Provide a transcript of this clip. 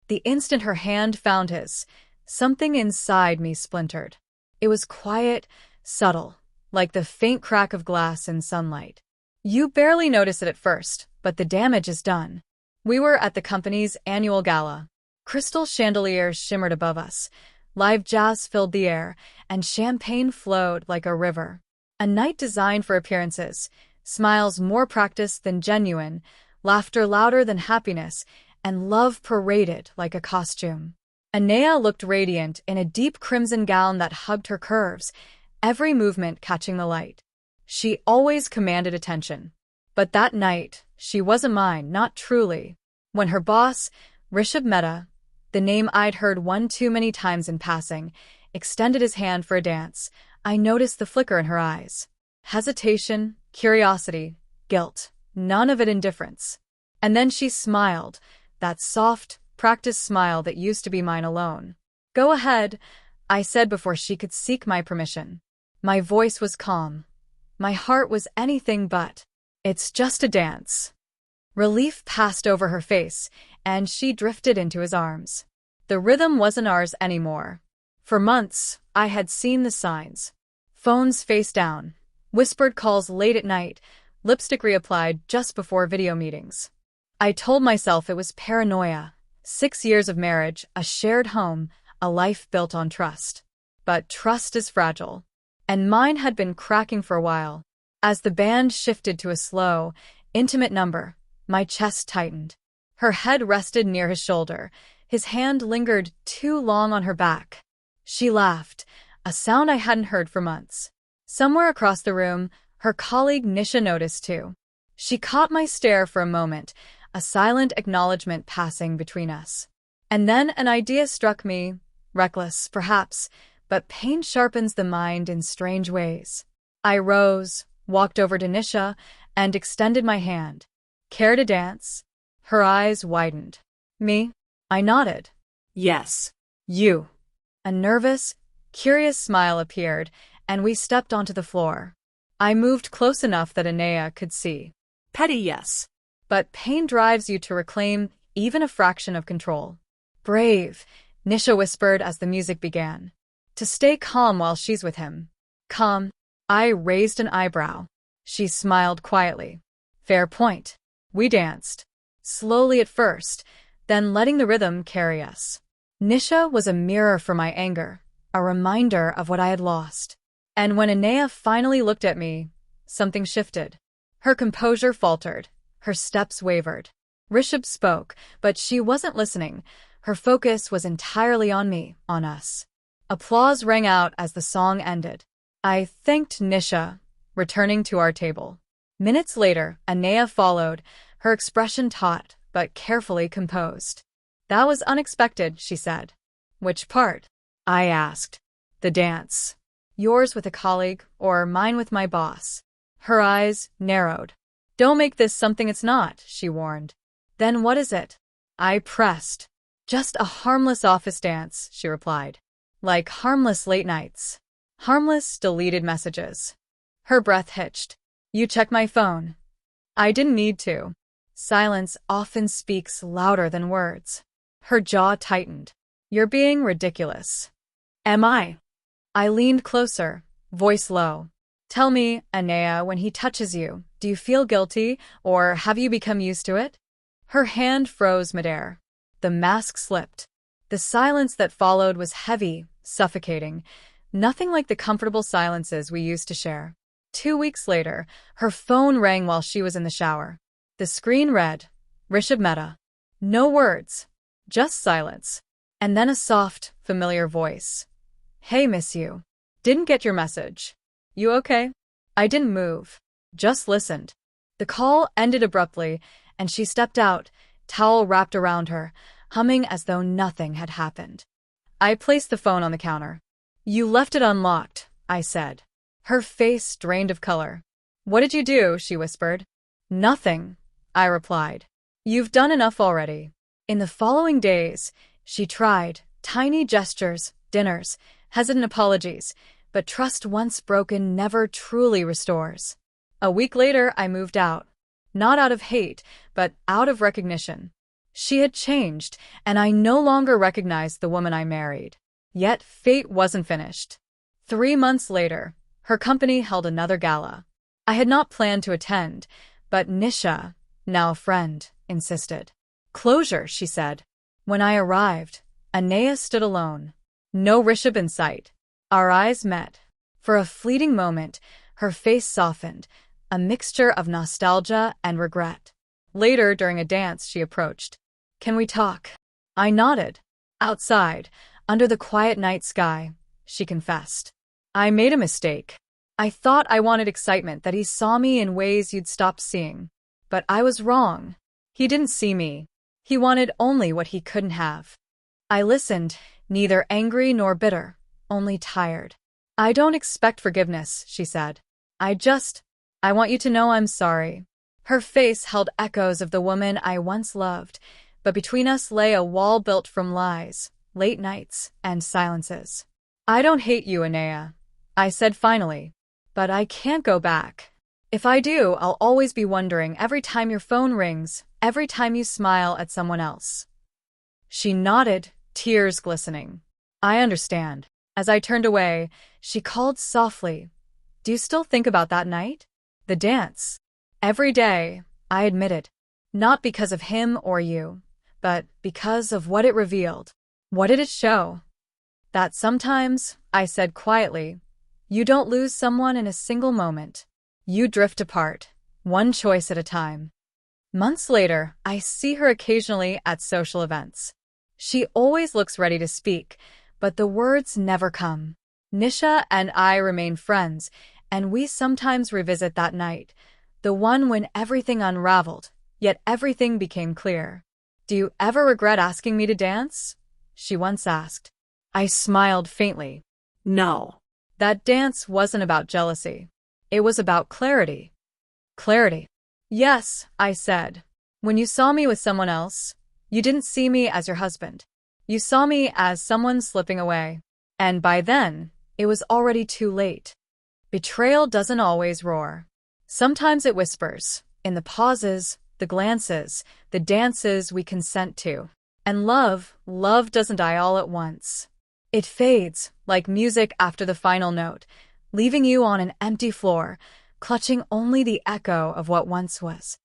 The instant her hand found his, something inside me splintered. It was quiet, subtle, like the faint crack of glass in sunlight. You barely notice it at first, but the damage is done. We were at the company's annual gala. Crystal chandeliers shimmered above us, live jazz filled the air, and champagne flowed like a river. A night designed for appearances, smiles more practiced than genuine, laughter louder than happiness, and love paraded like a costume. Anea looked radiant in a deep crimson gown that hugged her curves, every movement catching the light. She always commanded attention. But that night, she wasn't mine, not truly. When her boss, Rishabh Mehta, the name I'd heard one too many times in passing, extended his hand for a dance, I noticed the flicker in her eyes. Hesitation, curiosity, guilt, none of it indifference. And then she smiled, that soft, practiced smile that used to be mine alone. "Go ahead," I said before she could seek my permission. My voice was calm. My heart was anything but. "It's just a dance." Relief passed over her face, and she drifted into his arms. The rhythm wasn't ours anymore. For months, I had seen the signs. Phones face down, whispered calls late at night, lipstick reapplied just before video meetings. I told myself it was paranoia. 6 years of marriage, a shared home, a life built on trust. But trust is fragile. And mine had been cracking for a while. As the band shifted to a slow, intimate number, my chest tightened. Her head rested near his shoulder. His hand lingered too long on her back. She laughed, a sound I hadn't heard for months. Somewhere across the room, her colleague Nisha noticed too. She caught my stare for a moment, a silent acknowledgement passing between us. And then an idea struck me, reckless, perhaps, but pain sharpens the mind in strange ways. I rose, walked over to Nisha, and extended my hand. "Care to dance?" Her eyes widened. "Me?" I nodded. "Yes. You." A nervous, curious smile appeared, and we stepped onto the floor. I moved close enough that Anea could see. "Petty, yes. But pain drives you to reclaim even a fraction of control." "Brave," Nisha whispered as the music began. "To stay calm while she's with him." "Calm?" I raised an eyebrow. She smiled quietly. "Fair point." We danced. Slowly at first, then letting the rhythm carry us. Nisha was a mirror for my anger, a reminder of what I had lost. And when Anea finally looked at me, something shifted. Her composure faltered. Her steps wavered. Rishabh spoke, but she wasn't listening. Her focus was entirely on me, on us. Applause rang out as the song ended. I thanked Nisha, returning to our table. Minutes later, Anea followed, her expression taut but carefully composed. "That was unexpected," she said. "Which part?" I asked. "The dance. Yours with a colleague, or mine with my boss." Her eyes narrowed. "Don't make this something it's not," she warned. "Then what is it?" I pressed. "Just a harmless office dance," she replied. "Like harmless late nights. Harmless deleted messages." Her breath hitched. "You check my phone." I didn't need to. Silence often speaks louder than words. Her jaw tightened. "You're being ridiculous." "Am I?" I leaned closer, voice low. "Tell me, Anea, when he touches you, do you feel guilty, or have you become used to it?" Her hand froze midair. The mask slipped. The silence that followed was heavy, suffocating, nothing like the comfortable silences we used to share. 2 weeks later, her phone rang while she was in the shower. The screen read, "Rishabh Mehta." No words, just silence. And then a soft, familiar voice. "Hey, miss you. Didn't get your message. You okay?" I didn't move, just listened. The call ended abruptly, and she stepped out, towel wrapped around her, humming as though nothing had happened. I placed the phone on the counter. "You left it unlocked," I said. Her face drained of color. "What did you do?" she whispered. "Nothing," I replied. "You've done enough already." In the following days, she tried, tiny gestures, dinners, hesitant apologies, but trust once broken never truly restores. A week later, I moved out. Not out of hate, but out of recognition. She had changed, and I no longer recognized the woman I married. Yet fate wasn't finished. 3 months later, her company held another gala. I had not planned to attend, but Nisha, now a friend, insisted. Closure, she said. When I arrived, Anaya stood alone. No Rishabh in sight. Our eyes met. For a fleeting moment, her face softened, a mixture of nostalgia and regret. Later, during a dance, she approached. Can we talk? I nodded. Outside, under the quiet night sky, she confessed. I made a mistake. I thought I wanted excitement, that he saw me in ways you'd stopped seeing. But I was wrong. He didn't see me. He wanted only what he couldn't have. I listened, neither angry nor bitter, only tired. I don't expect forgiveness, she said. I want you to know I'm sorry. Her face held echoes of the woman I once loved, but between us lay a wall built from lies, late nights, and silences. I don't hate you, Anaya, I said finally, but I can't go back. If I do, I'll always be wondering every time your phone rings, every time you smile at someone else. She nodded, tears glistening. I understand. As I turned away, she called softly. Do you still think about that night? The dance. Every day, I admitted. Not because of him or you, but because of what it revealed. What did it show? That sometimes, I said quietly, you don't lose someone in a single moment. You drift apart, one choice at a time. Months later, I see her occasionally at social events. She always looks ready to speak, but the words never come. Nisha and I remain friends, and we sometimes revisit that night, the one when everything unraveled, yet everything became clear. Do you ever regret asking me to dance? She once asked. I smiled faintly. No. That dance wasn't about jealousy. It was about clarity. Clarity. Yes, I said. When you saw me with someone else, you didn't see me as your husband. You saw me as someone slipping away. And by then, it was already too late. Betrayal doesn't always roar. Sometimes it whispers, in the pauses, the glances, the dances we consent to. And love doesn't die all at once. It fades, like music after the final note, leaving you on an empty floor, clutching only the echo of what once was.